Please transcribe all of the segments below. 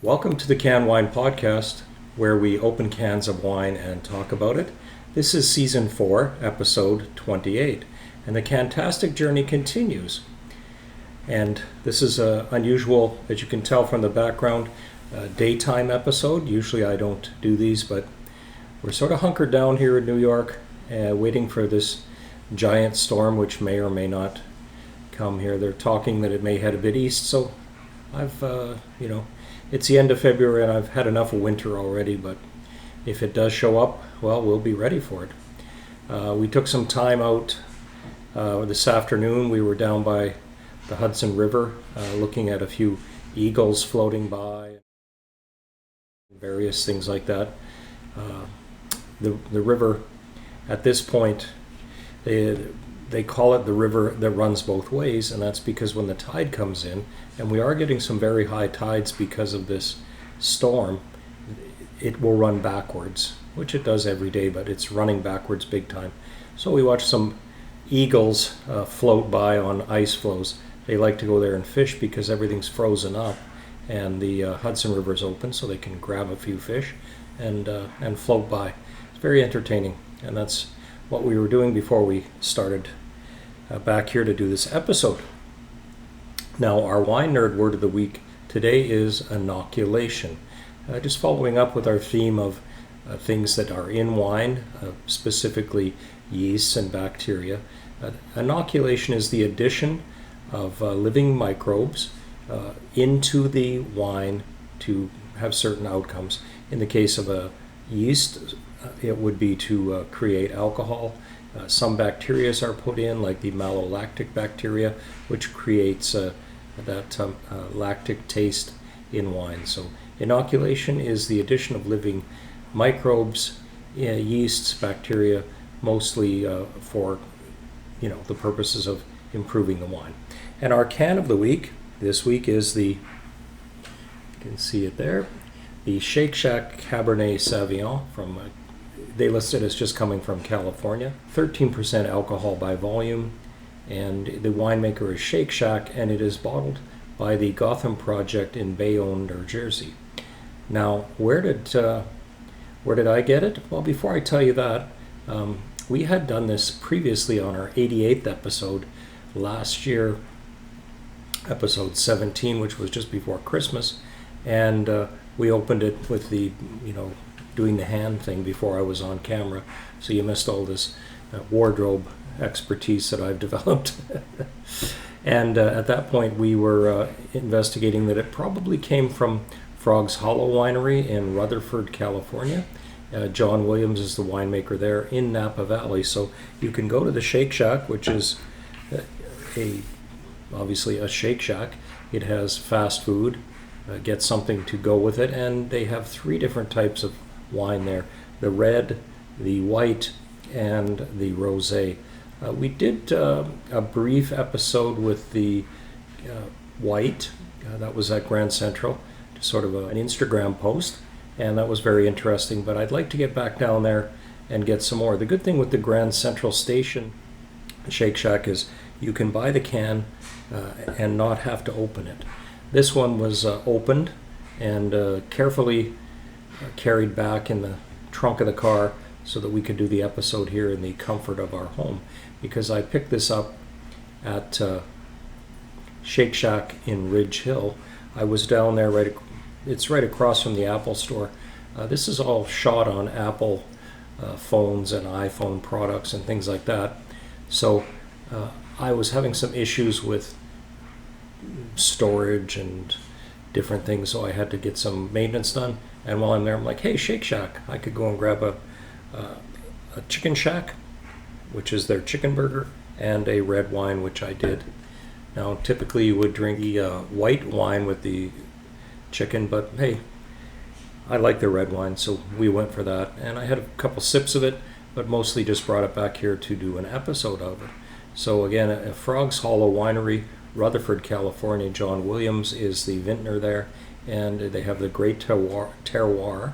Welcome to the Can Wine Podcast, where we open cans of wine and talk about it. This is Season 4, Episode 28, and the Cantastic journey continues. And this is an unusual, as you can tell from the background, daytime episode. Usually I don't do these, but we're sort of hunkered down here in New York, waiting for this giant storm, which may or may not come here. They're talking that it may head a bit east, so I've, it's the end of February and I've had enough of winter already, but if it does show up, well, we'll be ready for it. We took some time out this afternoon. We were down by the Hudson River looking at a few eagles floating by, various things like that. The river, at this point, they call it the river that runs both ways, and that's because when the tide comes in, and we are getting some very high tides because of this storm, it will run backwards, which it does every day, but it's running backwards big time. So we watch some eagles float by on ice floes. They like to go there and fish because everything's frozen up, and the Hudson River is open, so they can grab a few fish and float by. It's very entertaining, and that's what we were doing before we started back here to do this episode. Now, our wine nerd word of the week today is inoculation. Just following up with our theme of things that are in wine, specifically yeasts and bacteria. Inoculation is the addition of living microbes into the wine to have certain outcomes. In the case of a yeast, it would be to create alcohol. Some bacteria are put in, like the malolactic bacteria, which creates that lactic taste in wine. So inoculation is the addition of living microbes, yeasts, bacteria, mostly for the purposes of improving the wine. And our can of the week this week is you can see it there, the Shake Shack Cabernet Sauvignon from they list it as just coming from California. 13% alcohol by volume, and the winemaker is Shake Shack, and it is bottled by the Gotham Project in Bayonne, New Jersey. Now, where did I get it? Well, before I tell you that, we had done this previously on our 88th episode last year, episode 17, which was just before Christmas, and we opened it with the doing the hand thing before I was on camera, so you missed all this wardrobe expertise that I've developed. And at that point we were investigating that it probably came from Frog's Hollow Winery in Rutherford, California. John Williams is the winemaker there in Napa Valley, so you can go to the Shake Shack, which is obviously a Shake Shack. It has fast food, get something to go with it, and they have 3 different types of wine there: the red, the white, and the rosé. We did a brief episode with the white. That was at Grand Central, sort of an Instagram post, and that was very interesting, but I'd like to get back down there and get some more. The good thing with the Grand Central Station Shake Shack is you can buy the can and not have to open it. This one was opened and carefully carried back in the trunk of the car so that we could do the episode here in the comfort of our home, because I picked this up at Shake Shack in Ridge Hill. I was down there it's right across from the Apple store. This is all shot on Apple phones and iPhone products and things like that. So I was having some issues with storage and different things, so I had to get some maintenance done. And while I'm there, I'm like, hey, Shake Shack, I could go and grab a Chicken Shack, which is their chicken burger, and a red wine, which I did. Now, typically you would drink the white wine with the chicken, but hey, I like the red wine, so we went for that. And I had a couple sips of it, but mostly just brought it back here to do an episode of it. So again, at Frog's Hollow Winery, Rutherford, California. John Williams is the vintner there, and they have the great terroir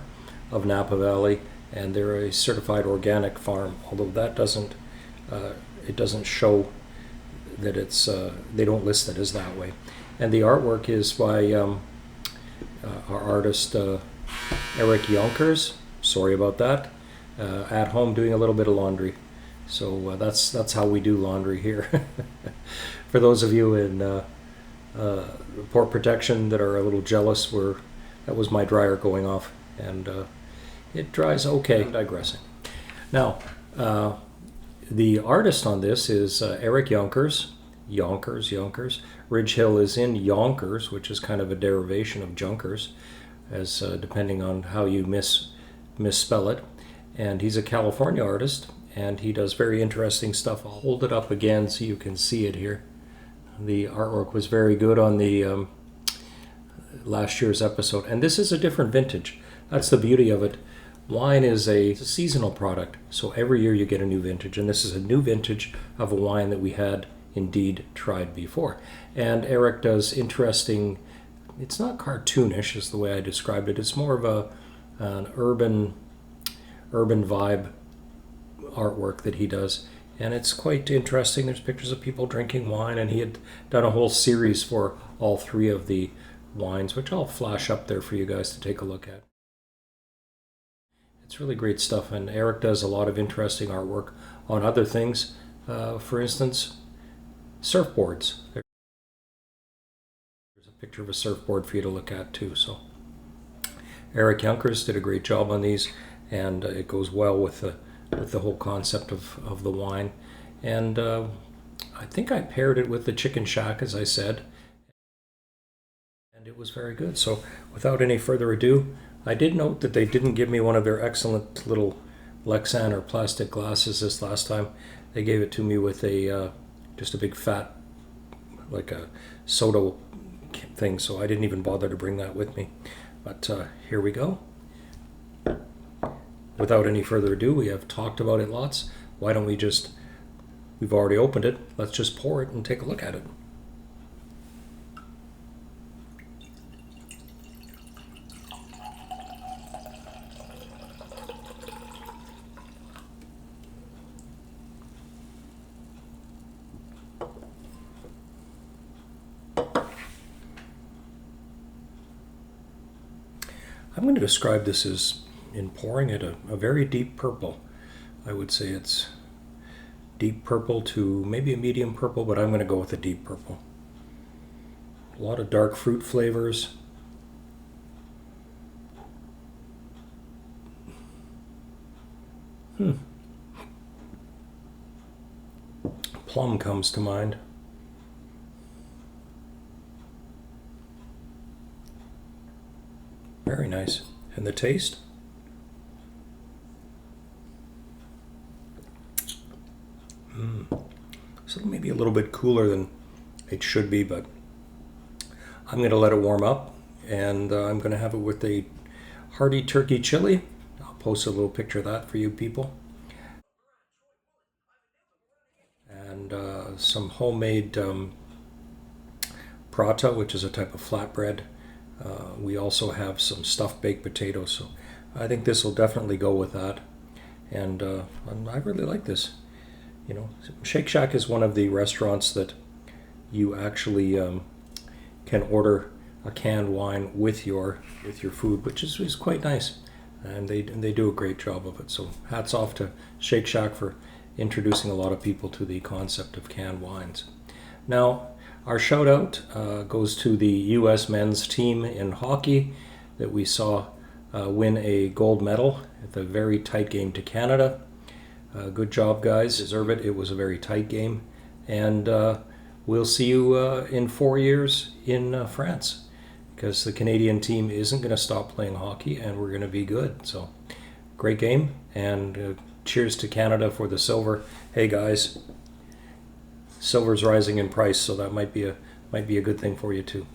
of Napa Valley, and they're a certified organic farm, although that doesn't show that it's they don't list it as that way. And the artwork is by our artist Eric Yonkers. Sorry about that. At home doing a little bit of laundry. So that's how we do laundry here. For those of you in port protection that are a little jealous, that was my dryer going off, and it dries okay. I'm digressing. Now, the artist on this is Eric Yonkers. Yonkers. Ridge Hill is in Yonkers, which is kind of a derivation of Junkers, as depending on how you misspell it. And he's a California artist, and he does very interesting stuff. I'll hold it up again so you can see it here. The artwork was very good on the last year's episode, and this is a different vintage. That's the beauty of it. Wine is a seasonal product, so every year you get a new vintage, and this is a new vintage of a wine that we had indeed tried before. And Eric does interesting, it's not cartoonish is the way I described it, it's more of an urban vibe artwork that he does, and it's quite interesting. There's pictures of people drinking wine, and he had done a whole series for all three of the wines, which I'll flash up there for you guys to take a look at. It's really great stuff, and Eric does a lot of interesting artwork on other things. For instance, surfboards. There's a picture of a surfboard for you to look at too. So Eric Yonkers did a great job on these, and it goes well with the whole concept of the wine. And I think I paired it with the Chicken Shack, as I said, and it was very good. So without any further ado, I did note that they didn't give me one of their excellent little Lexan or plastic glasses this last time. They gave it to me with a just a big fat, like a soda thing, so I didn't even bother to bring that with me. But here we go. Without any further ado, we have talked about it lots. Why don't we've already opened it, let's just pour it and take a look at it. I'm going to describe this as, in pouring it, a very deep purple. I would say it's deep purple to maybe a medium purple, but I'm going to go with a deep purple. A lot of dark fruit flavors. Plum comes to mind. Very nice. And the taste? So maybe a little bit cooler than it should be, but I'm going to let it warm up, and I'm going to have it with a hearty turkey chili. I'll post a little picture of that for you people. And some homemade prata, which is a type of flatbread. We also have some stuffed baked potatoes, so I think this will definitely go with that. And I really like this. You know, Shake Shack is one of the restaurants that you actually can order a canned wine with your food, which is quite nice, and they do a great job of it. So hats off to Shake Shack for introducing a lot of people to the concept of canned wines. Now, our shout out goes to the U.S. men's team in hockey that we saw win a gold medal at a very tight game to Canada. Good job, guys. Deserve it. It was a very tight game. And we'll see you in 4 years in France, because the Canadian team isn't going to stop playing hockey, and we're going to be good. So, great game, and cheers to Canada for the silver. Hey, guys, silver's rising in price, so that might be a good thing for you too.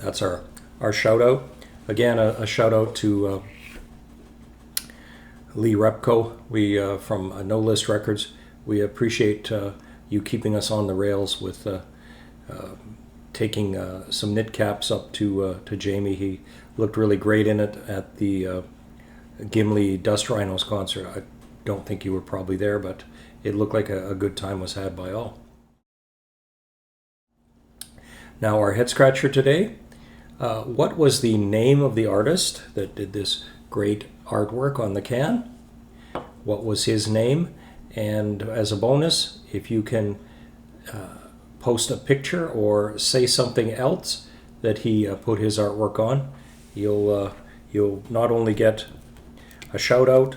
That's our shout out. Again, a shout out to Lee Repko. We from No List Records. We appreciate you keeping us on the rails with taking some knit caps up to Jamie. He looked really great in it at the Gimli Dust Rhinos concert. I don't think you were probably there, but it looked like a good time was had by all. Now, our head scratcher today, what was the name of the artist that did this great artwork on the can? What was his name? And as a bonus, if you can post a picture or say something else that he put his artwork on, you'll not only get a shout out,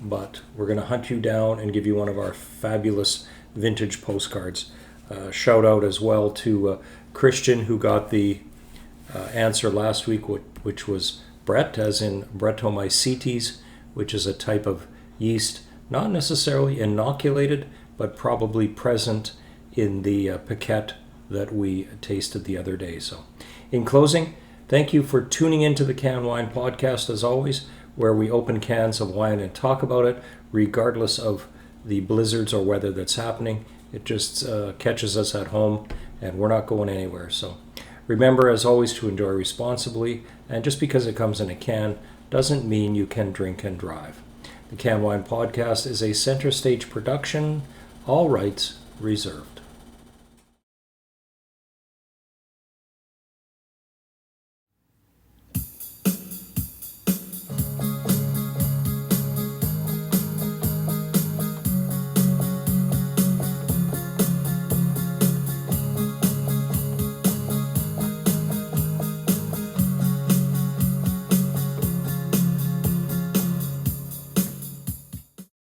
but we're going to hunt you down and give you one of our fabulous vintage postcards. Shout out as well to Christian, who got the answer last week, which was Brett, as in Brettanomycetes, which is a type of yeast not necessarily inoculated, but probably present in the piquette that we tasted the other day. So, in closing, thank you for tuning into the Can Wine Podcast, as always, where we open cans of wine and talk about it, regardless of the blizzards or weather that's happening. It just catches us at home, and we're not going anywhere. So remember, as always, to enjoy responsibly, and just because it comes in a can doesn't mean you can drink and drive. The Can Wine Podcast is a Center Stage production, all rights reserved.